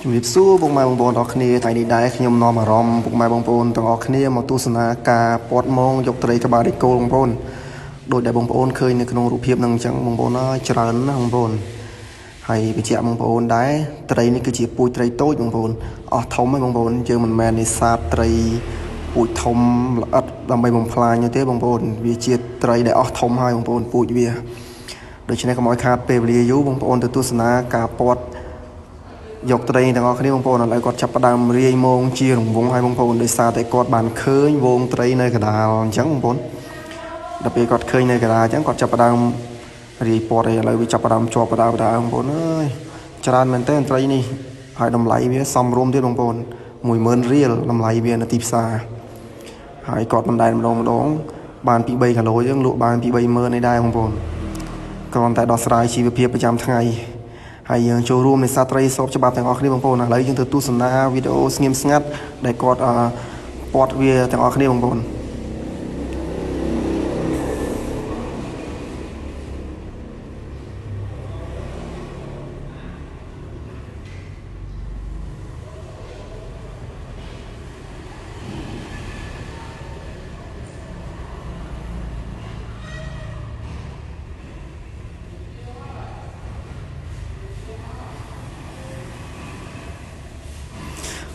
ជំរាបសួរពុកម៉ែបងប្អូនទាំងអស់គ្នាថ្ងៃនេះដែរខ្ញុំនាំអារម្មណ៍ពុកម៉ែបងប្អូនទាំងអស់គ្នាមកទស្សនាការពាត់ម៉ងយកត្រីក្បាលដីគោលបងប្អូនដោយដែលបងប្អូនឃើញនៅក្នុងរូបភាពនឹងអញ្ចឹងបងប្អូនច្រើនណាស់បងប្អូនហើយបញ្ជាក់បងប្អូនដែរត្រីនេះគឺជាពូជត្រីតូចបងប្អូនអស់ធំហ្នឹងបងប្អូនយើងមិនមែននេសាទត្រីពូជធំល្អិតដើម្បីបំផ្លាញទេបងប្អូនវាជាត្រីដែលអស់ធំហើយបងប្អូនពូជវាដូច្នេះកុំឲ្យខាតពេលវេលាយូរបងប្អូនទៅទស្សនាការពាត់យកត្រីទាំងអស់គ្នាបងប្អូនឥឡូវគាត់ចាប់ផ្ដើមរាយម៉ងជារង្វង់ឲ្យបងប្អូនដោយសារតែគាត់បានឃើញវងត្រីនៅកណ្ដាលអញ្ចឹងបងប្អូនដល់ពេលគាត់ឃើញនៅកណ្ដាលអញ្ចឹងគាត់ចាប់ផ្ដើមរាយពាត់ហើយឥឡូវវាចាប់ផ្ដើមជាប់ផ្ដើមបងប្អូនអើយច្រើនមែនតើត្រីនេះហើយតម្លៃវាសមរម្យទៀតបងប្អូន 10000 រៀលតម្លៃវានៅទីផ្សារហើយគាត់មិនដែលម្ដងបានពី3គីឡូអញ្ចឹងលក់បានពី30000ឯដែរបងប្អូនគ្រាន់តែដោះស្រាយជីវភាពប្រចាំថ្ងៃហើយយើងចូលរួមនេសាទត្រីស្របច្បាប់ទាំងអស់គ្នាបងប្អូនឥឡូវយើងទៅទស្សនាវីដេអូស្ងៀមស្ងាត់ដែលគាត់ពាត់វាទាំងអស់គ្នាបងប្អូន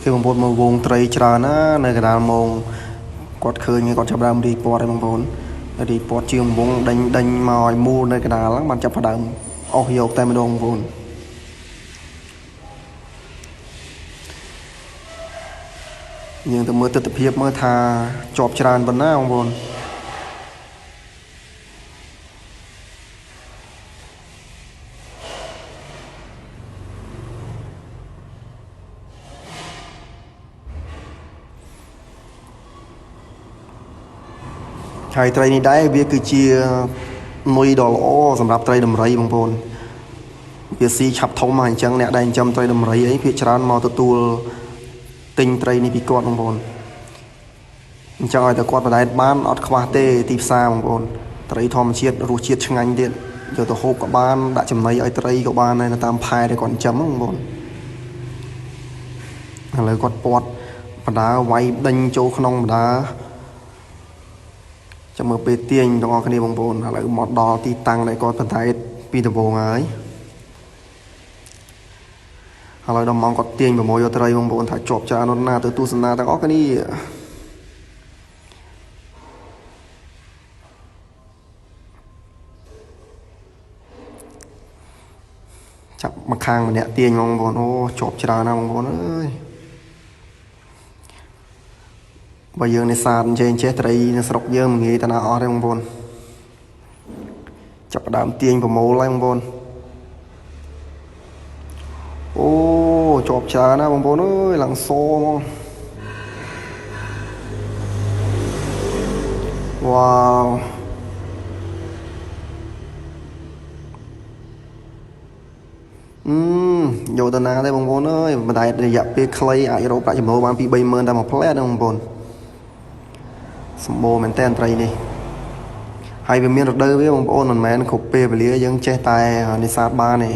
គេបងប្អូនមកវងត្រីច្រើនណានៅកណ្ដាលម៉ងគាត់ឃើញគាត់ចាប់ដើមរីពាត់ហើយបងប្អូនរីពាត់ជាងវងដេញមកឲ្យមូលនៅកណ្ដាលហ្នឹងបានចាប់ដើមអស់យកតែម្ដងបងប្អូនយើងទៅមើលទស្សនវិជ្ជាមើលថាជាប់ច្រើនប៉ុណ្ណាបងប្អូនហើយត្រីនេះដែរវាគឺជានុយដ៏ល្អសម្រាប់ត្រីដំរីបងប្អូនវាស៊ីឆាប់ធំហើយអញ្ចឹងអ្នកដែលចិញ្ចឹមត្រីដំរីអីភាគច្រើនមកទទួលទិញត្រីនេះពីគាត់បងប្អូនអញ្ចឹងឲ្យតែគាត់បដែតបានអត់ខ្វះទេទីផ្សារបងប្អូនត្រីធម្មជាតិរសជាតិឆ្ងាញ់ទៀតយកទៅហូបក៏បានដាក់ចំណីឲ្យត្រីក៏បាននៅតាមផែដែលគាត់ចិញ្ចឹមបងប្អូនឥឡូវគាត់ពាត់បដាវាយដេញចូលក្នុងបដាចាំមើលពេលទាញទាំងអស់គ្នាបងប្អូនឥឡូវមកដល់ទីតាំងដែលគាត់បន្ថែមពីដំបូងហើយឥឡូវដល់ម៉ោងគាត់ទាញ6យកត្រីបងប្អូនថាជាប់ច្រើនណាស់ទៅទស្សនាទាំងអស់គ្នាចាប់មកខាងម្នាក់ទាញបងប្អូនអូជាប់ច្រើនណាស់បងប្អូនអើយបើយើងនេសាទចេះត្រីនៅស្រុកយើងមិនងាយតាណាអស់ទេបងប្អូនចាប់ដើមទាញប្រមូលហើយបងប្អូនអូជាប់ច្រើនណាបងប្អូនអើយឡើងសហ្មងវ៉ាវយកទៅណាទេបងប្អូនអើយមិនតែរយៈពេលខ្លីអាចរកប្រាក់ចំណូលបានពី30000តែមួយផ្លែតបងប្អូនសម្បូរមែនតើត្រីនេះហើយវាមានរដូវវាបងប្អូនមិនមែនគ្រប់ពេលវេលាយើងចេះតែនេសាទបានទេ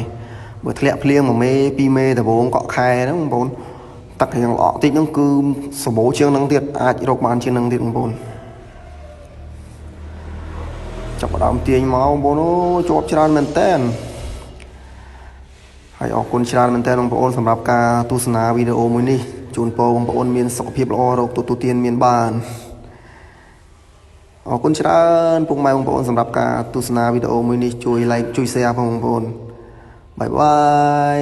បើធ្លាក់ភ្លៀង1មេ2មេដំបូងកក់ខែហ្នឹងបងប្អូនទឹករៀងល្អក់តិចហ្នឹងគឺសម្បូរជាងហ្នឹងទៀតអាចរកបានជាងហ្នឹងទៀតបងប្អូនចាប់ដើមទាញមកបងប្អូនអូជាប់ច្រើនមែនតើហើយអរគុណច្រើនមែនតើបងប្អូនសម្រាប់ការទស្សនាវីដេអូមួយនេះជូនពរបងប្អូនមានសុខភាពល្អរកទទួលទានមានបានអរគុណច្រើនពុកម៉ែបងប្អូនសម្រាប់ការទស្សនាវីដេអូមួយនេះជួយ like ជួយ share ផងបងប្អូនបាយបាយ